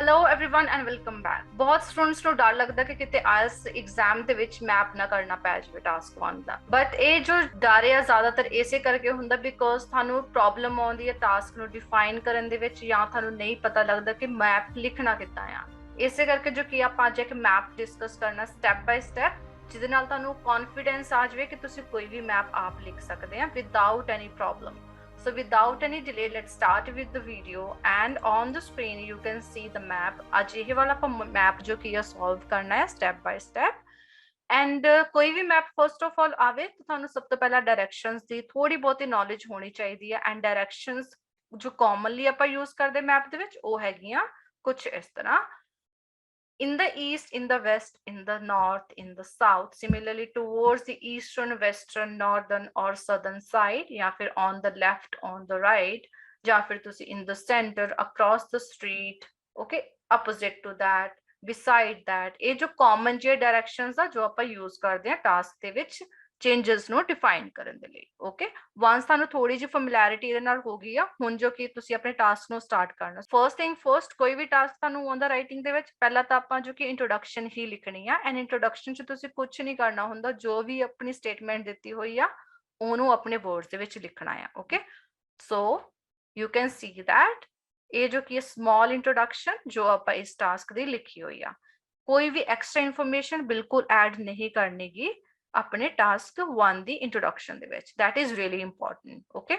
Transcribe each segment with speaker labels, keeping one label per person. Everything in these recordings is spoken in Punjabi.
Speaker 1: Hello everyone and welcome back. ਬਹੁਤ ਸਟੂਡੈਂਟਸ ਨੂੰ ਡਰ ਲੱਗਦਾ ਕਿ ਕਿਤੇ ਆਇਲਸ ਐਗਜ਼ਾਮ ਦੇ ਵਿੱਚ ਮੈਪ ਨਾ ਕਰਨਾ ਪੈ ਜਾਵੇ ਟਾਸਕ 1 ਦਾ, ਬਟ ਇਹ ਜੋ ਡਰ ਆ ਜ਼ਿਆਦਾਤਰ ਇਸੇ ਕਰਕੇ ਹੁੰਦਾ ਬਿਕੋਜ਼ ਤੁਹਾਨੂੰ ਪ੍ਰੋਬਲਮ ਆਉਂਦੀ ਹੈ ਟਾਸਕ ਨੂੰ ਡਿਫਾਈਨ ਕਰਨ ਦੇ ਵਿੱਚ, ਜਾਂ ਤੁਹਾਨੂੰ ਨਹੀਂ ਪਤਾ ਲੱਗਦਾ ਕਿ ਮੈਪ ਲਿਖਣਾ ਕਿੱਦਾਂ ਆ। ਇਸੇ ਕਰਕੇ ਜੋ ਕਿ ਆਪਾਂ ਅੱਜ ਇੱਕ ਮੈਪ ਡਿਸਕਸ ਕਰਨਾ ਸਟੈਪ ਬਾਈ ਸਟੈਪ, ਜਿਹਦੇ ਨਾਲ ਤੁਹਾਨੂੰ ਕੌਨਫੀਡੈਂਸ ਆ ਜਾਵੇ ਕਿ ਤੁਸੀਂ ਕੋਈ ਵੀ ਮੈਪ ਆਪ ਲਿਖ ਸਕਦੇ ਆ without any problem. So without any delay, let's start with the video, and on the screen you can see the map. आज ये वाला map जो कि solve करना है step by step, and कोई भी map first of all आवे तो थानू सब तो पहला directions दी थोड़ी बहुती knowledge होनी चाहिए है, and directions जो commonly ਆਪਾਂ use ਕਰਦੇ map ਦੇ ਵਿੱਚ ਉਹ ਹੈਗੀਆਂ ਕੁਝ ਇਸ ਤਰ੍ਹਾਂ: in the east, in the west, in the north, in the south, similarly towards the eastern, western, northern or southern side, या फिर on the left, on the right, या फिर तुसी in the center, across the street, okay, opposite to that, beside that। ये जो common जे directions ਆ जो ਆਪਾਂ use ਕਰਦੇ ਆ task ਦੇ ਵਿੱਚ ਚੇਂजेस ਨੂੰ ਡਿਫਾਈਨ ਕਰਨ ਦੇ ਲਈ। ਓਕੇ, ਵਾਂਸ ਤੁਹਾਨੂੰ ਥੋੜੀ ਜਿਹੀ ਫੈਮਿਲਿਅਰਿਟੀ ਇਹਦੇ ਨਾਲ ਹੋ ਗਈ ਆ, ਹੁਣ ਜੋ ਕਿ ਤੁਸੀਂ ਆਪਣੇ ਟਾਸਕ ਨੂੰ ਸਟਾਰਟ ਕਰਨਾ। ਫਰਸਟ ਥਿੰਗ ਫਰਸਟ, ਕੋਈ ਵੀ ਟਾਸਕ ਤੁਹਾਨੂੰ ਆਉਂਦਾ ਰਾਈਟਿੰਗ ਦੇ ਵਿੱਚ, ਪਹਿਲਾਂ ਤਾਂ ਆਪਾਂ ਜੋ ਕਿ ਇੰਟਰੋਡਕਸ਼ਨ ਹੀ ਲਿਖਣੀ ਆ, ਐਂਡ ਇੰਟਰੋਡਕਸ਼ਨ 'ਚ ਤੁਸੀਂ ਕੁਝ ਨਹੀਂ ਕਰਨਾ ਹੁੰਦਾ, ਜੋ ਵੀ ਆਪਣੀ ਸਟੇਟਮੈਂਟ ਦਿੱਤੀ ਹੋਈ ਆ ਉਹਨੂੰ ਆਪਣੇ ਵਰਡਸ ਦੇ ਵਿੱਚ ਲਿਖਣਾ ਆ। Okay, so you can see that ਇਹ ਜੋ ਕਿ ਸਮਾਲ ਇੰਟਰੋਡਕਸ਼ਨ ਜੋ ਆਪਾਂ ਇਸ ਟਾਸਕ ਦੀ ਲਿਖੀ ਹੋਈ ਆ, ਕੋਈ ਵੀ ਐਕਸਟਰਾ ਇਨਫੋਰਮੇਸ਼ਨ ਬਿਲਕੁਲ ਐਡ ਨਹੀਂ ਕਰਨੀਗੀ ਆਪਣੇ ਟਾਸਕ 1 ਦੀ ਇੰਟਰੋਡਕਸ਼ਨ ਦੇ ਵਿੱਚ। that is really important। Okay,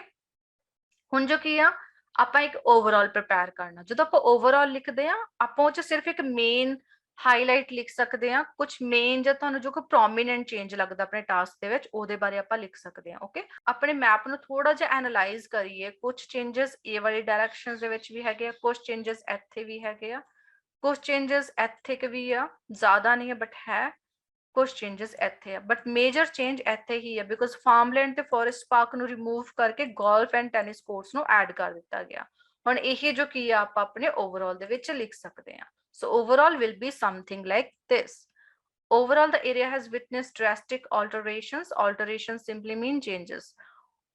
Speaker 1: ਹੁਣ ਜੋ ਕੀ ਆ ਆਪਾਂ ਇੱਕ ਓਵਰਆਲ ਪ੍ਰਿਪੇਅਰ ਕਰਨਾ। ਜਦੋਂ ਆਪਾਂ ਓਵਰਆਲ ਲਿਖਦੇ ਆ ਆਪਾਂ ਉਹ ਚ ਸਿਰਫ ਇੱਕ ਮੇਨ ਹਾਈਲਾਈਟ ਲਿਖ ਸਕਦੇ ਆ, ਕੁਝ ਮੇਨ ਜਾਂ ਤੁਹਾਨੂੰ ਜੋ ਕੋਈ ਪ੍ਰੋਮੀਨੈਂਟ ਚੇਂਜ ਲੱਗਦਾ ਆਪਣੇ ਟਾਸਕ ਦੇ ਵਿੱਚ ਉਹਦੇ ਬਾਰੇ ਆਪਾਂ ਲਿਖ ਸਕਦੇ ਆ। ਓਕੇ, ਆਪਣੇ ਮੈਪ ਨੂੰ ਥੋੜਾ ਜਿਹਾ ਐਨਾਲਾਈਜ਼ ਕਰੀਏ, ਕੁਝ ਚੇਂजेस ਇਹ ਵਾਲੀ ਡਾਇਰੈਕਸ਼ਨਸ ਦੇ ਵਿੱਚ ਵੀ ਹੈਗੇ ਆ, ਕੁਝ ਚੇਂजेस ਇੱਥੇ ਵੀ ਹੈਗੇ ਆ, ਕੁਝ ਚੇਂजेस ਇੱਥੇ ਕਿ ਵੀ ਆ, ਜ਼ਿਆਦਾ ਨਹੀਂ ਹੈ ਬਟ ਹੈ, ਕੁਝ ਚੇਂजेस ਇੱਥੇ ਆ, ਬਟ ਮੇਜਰ ਚੇਂਜ ਇੱਥੇ ਹੀ ਹੈ ਬਿਕੋਜ਼ ਫਾਰਮਲੈਂਡ ਤੇ ਫੋਰੈਸਟ ਪਾਰਕ ਨੂੰ ਰਿਮੂਵ ਕਰਕੇ ਗੋਲਫ ਐਂਡ ਟੈਨਿਸ ਕੋਰਟਸ ਨੂੰ ਐਡ ਕਰ ਦਿੱਤਾ ਗਿਆ। ਹੁਣ ਇਹ ਜੋ ਕੀ ਆ ਆਪਾਂ ਆਪਣੇ ਓਵਰਆਲ ਦੇ ਵਿੱਚ ਲਿਖ ਸਕਦੇ ਆ। ਸੋ overall will be something like this: overall the area has witnessed drastic alterations. Alterations simply mean changes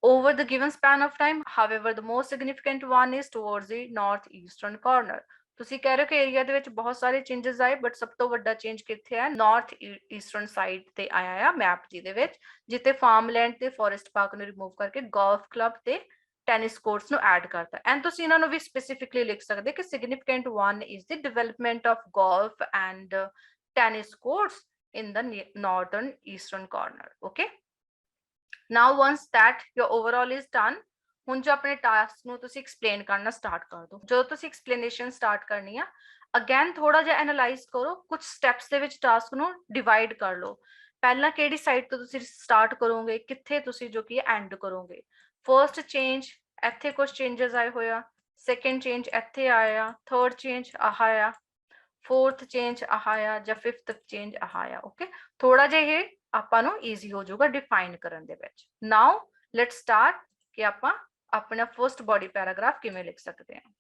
Speaker 1: over the given span of time. However, the most significant one is towards the northeastern corner. ਤੁਸੀਂ ਕਹਿ ਰਹੇ ਹੋ ਕਿ ਏਰੀਆ ਦੇ ਵਿੱਚ ਬਹੁਤ ਸਾਰੇ ਚੇਂजेस ਆਏ, ਬਟ ਸਭ ਤੋਂ ਵੱਡਾ ਚੇਂਜ ਕਿੱਥੇ ਹੈ? ਨਾਰਥ ਈਸਟਰਨ ਸਾਈਡ ਤੇ ਆਇਆ ਆ ਮੈਪ ਜੀ ਦੇ ਵਿੱਚ, ਜਿੱਥੇ ਫਾਰਮਲੈਂਡ ਤੇ ਫੋਰੈਸਟ ਪਾਰਕ ਨੂੰ ਰਿਮੂਵ ਕਰਕੇ ਗੋਲਫ ਕਲੱਬ ਤੇ ਟੈਨਿਸ ਕੋਰਟਸ ਨੂੰ ਐਡ ਕਰਤਾ। ਐਂਡ ਤੁਸੀਂ ਇਹਨਾਂ ਨੂੰ ਵੀ ਸਪੈਸੀਫਿਕਲੀ ਲਿਖ ਸਕਦੇ ਕਿ significant one is the development of golf and tennis courts in the northern eastern corner। okay, now once that your overall is done, ਹੁਣ ਜੋ ਆਪਣੇ ਟਾਸਕ ਨੂੰ ਤੁਸੀਂ ਐਕਸਪਲੇਨ ਕਰਨਾ ਸਟਾਰਟ ਕਰ ਦਿਓ। ਜਦੋਂ ਤੁਸੀਂ ਐਕਸਪਲੇਨੇਸ਼ਨ ਸਟਾਰਟ ਕਰਨੀ ਆ, ਅਗੇਨ ਥੋੜਾ ਜਿਹਾ ਐਨਾਲਾਈਜ਼ ਕਰੋ, ਕੁਝ ਸਟੈਪਸ ਦੇ ਵਿੱਚ ਟਾਸਕ ਨੂੰ ਡਿਵਾਈਡ ਕਰ ਲਓ। ਪਹਿਲਾਂ ਕਿਹੜੀ ਸਾਈਡ ਤੋਂ ਤੁਸੀਂ ਸਟਾਰਟ ਕਰੋਗੇ, ਕਿੱਥੇ ਤੁਸੀਂ ਜੋ ਕਿ ਐਂਡ ਕਰੋਗੇ। ਫਰਸਟ ਚੇਂਜ ਇੱਥੇ ਕੁਝ ਚੇਂजेस ਆਏ ਹੋਇਆ, ਸੈਕੰਡ ਚੇਂਜ ਇੱਥੇ ਆਇਆ, ਥਰਡ ਚੇਂਜ ਆਹ ਆ, फोर्थ चेंज आया ਜਾਂ ਫਿਫਥ ਚੇਂਜ ਆਇਆ। ਓਕੇ, ਥੋੜਾ ਜਿਹਾ ਇਹ ਆਪਾਂ ਨੂੰ ਈਜ਼ੀ ਹੋ ਜਾਊਗਾ ਡਿਫਾਈਨ ਕਰਨ ਦੇ ਵਿੱਚ। ਨਾਓ ਲੈਟਸ ਸਟਾਰਟ ਕਿ ਆਪਾਂ ਆਪਣਾ ਫਰਸਟ ਬੋਡੀ ਪੈਰਾਗ੍ਰਾਫ ਕਿਵੇਂ ਲਿਖ ਸਕਦੇ ਹਾਂ।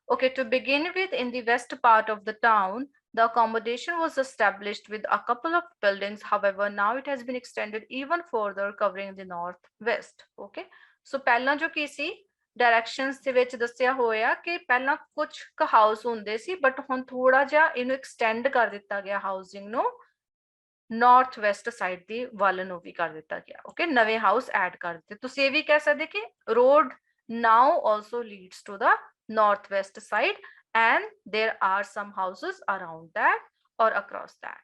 Speaker 1: Okay, to begin with, in the west part of the town, the accommodation was established with a couple of buildings. However, now it has been extended even further, covering the northwest. Okay, so ਪਹਿਲਾਂ ਜੋ ਕੀ ਸੀ ਡਾਇਰੈਕਸ਼ਨਸ ਦੇ ਵਿੱਚ ਦੱਸਿਆ ਹੋਇਆ ਕਿ ਪਹਿਲਾਂ ਕੁਝ ਕੁ ਹਾਊਸ ਹੁੰਦੇ ਸੀ, ਬਟ ਹੁਣ ਥੋੜਾ ਜਿਹਾ ਇਹਨੂੰ ਐਕਸਟੈਂਡ ਕਰ ਦਿੱਤਾ ਗਿਆ ਹਾਊਸਿੰਗ ਨੂੰ, ਨਾਰਥ ਵੈਸਟ ਸਾਈਡ ਦੀ ਵੱਲ ਨੂੰ ਵੀ ਕਰ ਦਿੱਤਾ ਗਿਆ। ਓਕੇ, ਨਵੇਂ ਹਾਊਸ ਐਡ ਕਰ ਦਿੱਤੇ। ਤੁਸੀਂ ਇਹ ਵੀ ਕਹਿ ਸਕਦੇ ਕਿ road now also leads to the northwest side and there are some houses around that or across that।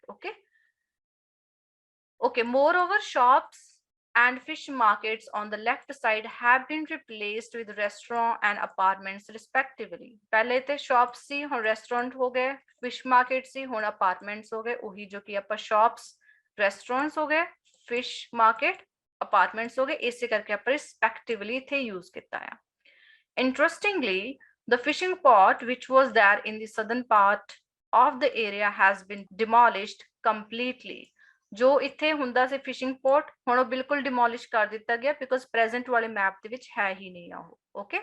Speaker 1: okay, moreover, shops and fish markets on the left side have been replaced with restaurant and apartments respectively। पहले ते shops सी, हुण restaurant हो गए, fish market सी, हुण apartments हो गए। वही जो कि आपां shops restaurants हो गए, fish market apartments हो गए, इसे करके आपां respectively इत्थे यूज किया है। Interestingly, the fishing port which was there in the southern part of the area has been demolished completely। ਜੋ ਇੱਥੇ ਹੁੰਦਾ ਸੀ ਫਿਸ਼ਿੰਗ ਪੋਰਟ, ਹੁਣ ਉਹ ਬਿਲਕੁਲ ਡਿਮੋਲਿਸ਼ ਕਰ ਦਿੱਤਾ ਗਿਆ ਬਿਕੋਜ਼ ਪ੍ਰੈਜ਼ੈਂਟ ਵਾਲੇ ਮੈਪ ਦੇ ਵਿੱਚ ਹੈ ਹੀ ਨਹੀਂ ਆ ਉਹ। ਓਕੇ,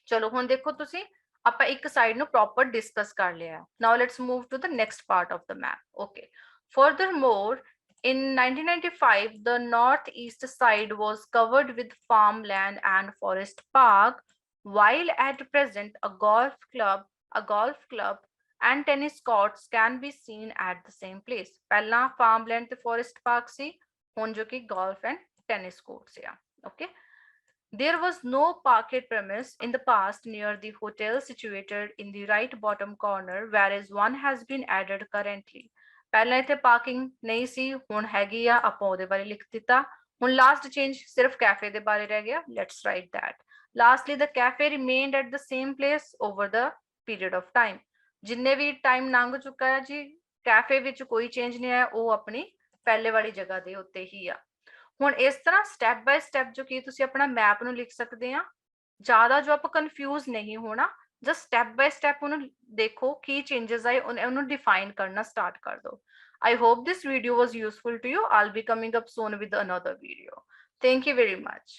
Speaker 1: ਚਲੋ ਹੁਣ ਦੇਖੋ ਤੁਸੀਂ ਆਪਾਂ ਇੱਕ ਸਾਈਡ ਨੂੰ ਪ੍ਰੋਪਰ ਡਿਸਕਸ ਕਰ ਲਿਆ। Now let's move to the next part of the map. Okay, furthermore, in 1995 the northeast side was covered with farmland and forest park, while at present a golf club a golf club and tennis courts can be seen at the same place. ਪਹਿਲਾਂ farmland ਤੇ forest park ਸੀ, ਹੁਣ ਜੋ ਕਿ golf and tennis courts ਆ. Okay. There was no parked premise in the past near the hotel situated in the right bottom corner, whereas one has been added currently. ਪਹਿਲਾਂ ਇੱਥੇ ਪਾਰਕਿੰਗ ਨਹੀਂ ਸੀ, ਹੁਣ ਹੈਗੀ ਆ, ਆਪਾਂ ਉਹਦੇ ਬਾਰੇ ਲਿਖ ਦਿੱਤਾ. ਹੁਣ ਲਾਸਟ ਚੇਂਜ ਸਿਰਫ ਕੈਫੇ ਦੇ ਬਾਰੇ ਰਹਿ ਗਿਆ. Let's right that. Lastly, the cafe remained at the same place over the period of time. ਜਿੰਨੇ ਵੀ ਟਾਈਮ ਲੰਘ ਚੁੱਕਾ ਹੈ ਜੀ, ਕੈਫੇ ਵਿੱਚ ਕੋਈ ਚੇਂਜ ਨਹੀਂ ਆਇਆ, ਉਹ ਆਪਣੀ ਪਹਿਲੇ ਵਾਲੀ ਜਗ੍ਹਾ ਦੇ ਉੱਤੇ ਹੀ ਆ. ਹੁਣ ਇਸ ਤਰ੍ਹਾਂ ਸਟੈਪ ਬਾय ਸਟੈਪ ਜੋ ਕਿ ਤੁਸੀਂ ਆਪਣਾ ਮੈਪ ਨੂੰ ਲਿਖ ਸਕਦੇ ਆ, ਜ਼ਿਆਦਾ ਜੋ ਆਪਾਂ ਕਨਫਿਊਜ਼ ਨਹੀਂ ਹੋਣਾ, ਜਸਟ ਸਟੈਪ ਬਾय ਸਟੈਪ ਉਹਨੂੰ ਦੇਖੋ ਕੀ ਚੇਂजेस ਆਏ, ਉਹਨੂੰ ਡਿਫਾਈਨ ਕਰਨਾ ਸਟਾਰਟ ਕਰ ਦਿਓ. I hope this video was useful to you. I'll be coming up soon with another video. Thank you very much.